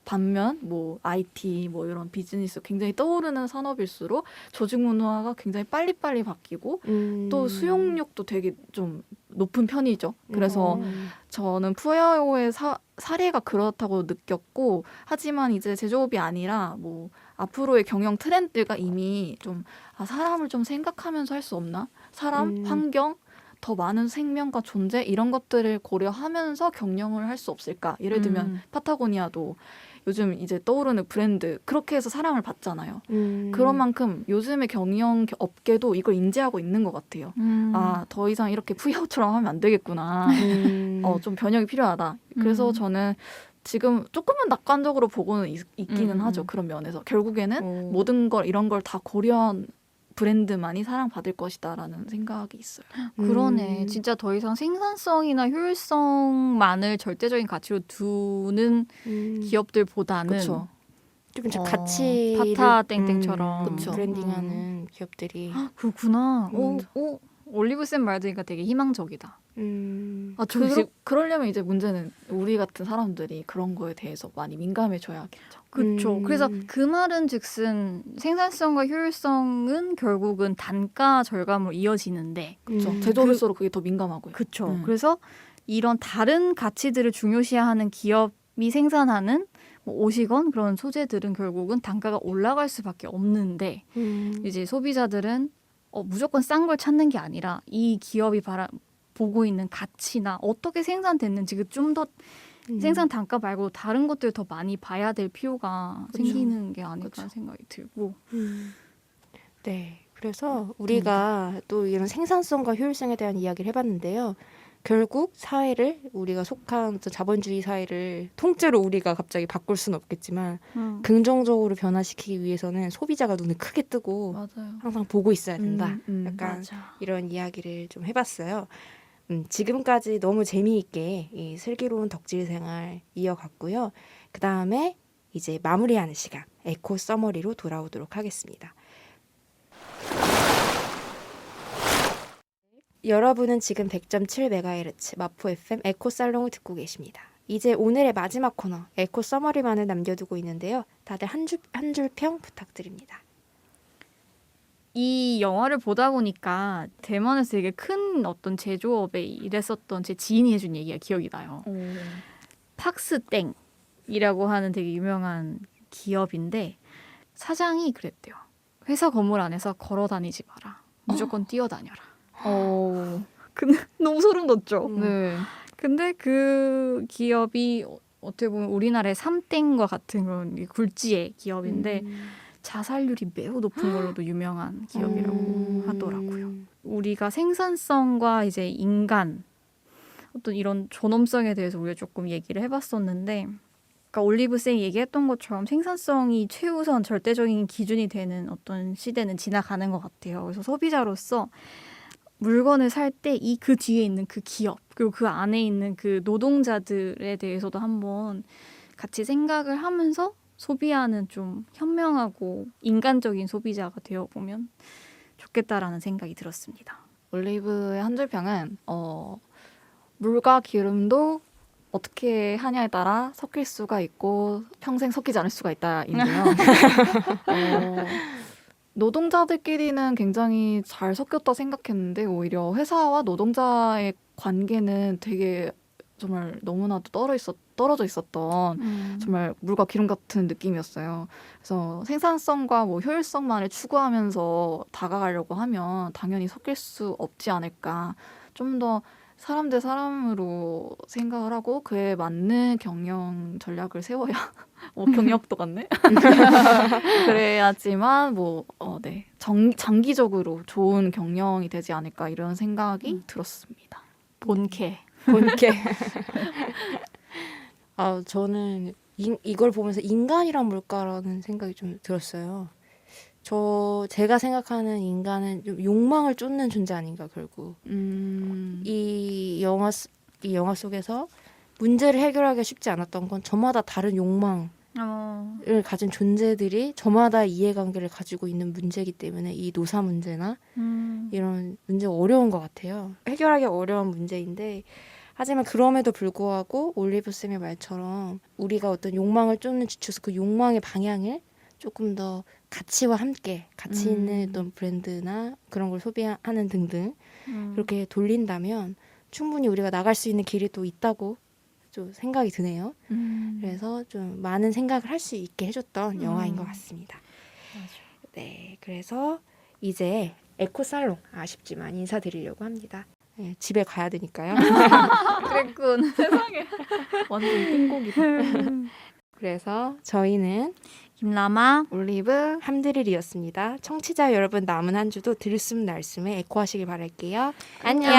반면 IT 이런 비즈니스 굉장히 떠오르는 산업일수록 조직 문화가 굉장히 빨리빨리 바뀌고 또 수용력도 되게 좀 높은 편이죠. 그래서 저는 푸에오의 사례가 그렇다고 느꼈고 하지만 이제 제조업이 아니라 앞으로의 경영 트렌드가 이미 좀 사람을 좀 생각하면서 할 수 없나? 사람, 환경, 더 많은 생명과 존재 이런 것들을 고려하면서 경영을 할 수 없을까? 예를 들면 파타고니아도 요즘 이제 떠오르는 브랜드 그렇게 해서 사랑을 받잖아요. 그런 만큼 요즘의 경영 업계도 이걸 인지하고 있는 것 같아요. 더 이상 이렇게 푸이아웃처럼 하면 안 되겠구나. 좀 변혁이 필요하다. 그래서 저는 지금 조금은 낙관적으로 보고는 있기는 하죠. 그런 면에서 결국에는 모든 걸 이런 걸 다 고려한 브랜드만이 사랑받을 것이다라는 생각이 있어요. 그러네. 진짜 더 이상 생산성이나 효율성만을 절대적인 가치로 두는 기업들보다는 좀 가치를 파타 땡땡처럼 브랜딩하는 기업들이 그렇구나. 올리브 쌤 말 들으니까 되게 희망적이다. 그러려면 이제 문제는 우리 같은 사람들이 그런 거에 대해서 많이 민감해져야겠죠. 그렇죠. 그래서 그 말은 즉슨 생산성과 효율성은 결국은 단가 절감으로 이어지는데 그렇죠. 제조업일수록 그게 더 민감하고요. 그렇죠. 그래서 이런 다른 가치들을 중요시하는 기업이 생산하는 옷이건 그런 소재들은 결국은 단가가 올라갈 수밖에 없는데 이제 소비자들은 무조건 싼 걸 찾는 게 아니라 이 기업이 보고 있는 가치나 어떻게 생산됐는지 좀 더 생산 단가 말고 다른 것들 더 많이 봐야 될 필요가 생기는 게 아닐까 생각이 들고. 네, 그래서 우리가 또 이런 생산성과 효율성에 대한 이야기를 해봤는데요. 결국 사회를 우리가 속한 자본주의 사회를 통째로 우리가 갑자기 바꿀 수는 없겠지만 긍정적으로 변화시키기 위해서는 소비자가 눈을 크게 뜨고 맞아요. 항상 보고 있어야 된다. 약간 맞아. 이런 이야기를 좀 해봤어요. 지금까지 너무 재미있게 이 슬기로운 덕질 생활 이어갔고요. 그 다음에 이제 마무리하는 시간 에코 서머리로 돌아오도록 하겠습니다. 여러분은 지금 100.7MHz 마포 FM 에코 살롱을 듣고 계십니다. 이제 오늘의 마지막 코너 에코 서머리만을 남겨두고 있는데요. 다들 한 줄 평 부탁드립니다. 이 영화를 보다 보니까 대만에서 되게 큰 어떤 제조업에 일했었던 제 지인이 해준 얘기가 기억이 나요. 팍스땡이라고 하는 되게 유명한 기업인데 사장이 그랬대요. 회사 건물 안에서 걸어 다니지 마라. 무조건 뛰어다녀라. 근데 너무 소름 돋죠? 네. 근데 그 기업이 어떻게 보면 우리나라의 삼땡과 같은 그런 굴지의 기업인데 자살률이 매우 높은 걸로도 유명한 기업이라고 하더라고요. 우리가 생산성과 이제 인간 어떤 이런 존엄성에 대해서 우리가 조금 얘기를 해봤었는데 그러니까 올리브쌤이 얘기했던 것처럼 생산성이 최우선 절대적인 기준이 되는 어떤 시대는 지나가는 것 같아요. 그래서 소비자로서 물건을 살 때 그 뒤에 있는 그 기업 그리고 그 안에 있는 그 노동자들에 대해서도 한번 같이 생각을 하면서 소비하는 좀 현명하고 인간적인 소비자가 되어보면 좋겠다라는 생각이 들었습니다. 올리브의 한 줄평은 물과 기름도 어떻게 하냐에 따라 섞일 수가 있고 평생 섞이지 않을 수가 있다인데요. 노동자들끼리는 굉장히 잘 섞였다 생각했는데 오히려 회사와 노동자의 관계는 되게 정말 너무나도 떨어져 있었던 정말 물과 기름 같은 느낌이었어요. 그래서 생산성과 뭐 효율성만을 추구하면서 다가가려고 하면 당연히 섞일 수 없지 않을까. 좀 더 사람 대 사람으로 생각을 하고 그에 맞는 경영 전략을 세워야 경력도 같네. 그래야지만 네. 장기적으로 좋은 경영이 되지 않을까 이런 생각이 들었습니다. 본캐. 저는 이걸 보면서 인간이란 뭘까라는 생각이 좀 들었어요. 제가 생각하는 인간은 좀 욕망을 쫓는 존재 아닌가 결국. 이 영화 속에서 문제를 해결하기 쉽지 않았던 건 저마다 다른 욕망을 가진 존재들이 저마다 이해관계를 가지고 있는 문제이기 때문에 이 노사 문제나 이런 문제가 어려운 것 같아요. 해결하기 어려운 문제인데 하지만 그럼에도 불구하고 올리브쌤의 말처럼 우리가 어떤 욕망을 쫓는 지쳐서 그 욕망의 방향을 조금 더 가치와 함께 가치 있는 어떤 브랜드나 그런 걸 소비하는 등등 그렇게 돌린다면 충분히 우리가 나갈 수 있는 길이 또 있다고 좀 생각이 드네요. 그래서 좀 많은 생각을 할 수 있게 해줬던 영화인 것 같습니다. 맞아요. 네, 그래서 이제 에코살롱 아쉽지만 인사드리려고 합니다. 네, 집에 가야 되니까요. 그랬군. 세상에. 완전 띵곡이다. 그래서 저희는 김라마 올리브 함드릴이었습니다. 청취자 여러분 남은 한 주도 들숨 날숨에 에코하시길 바랄게요. 안녕.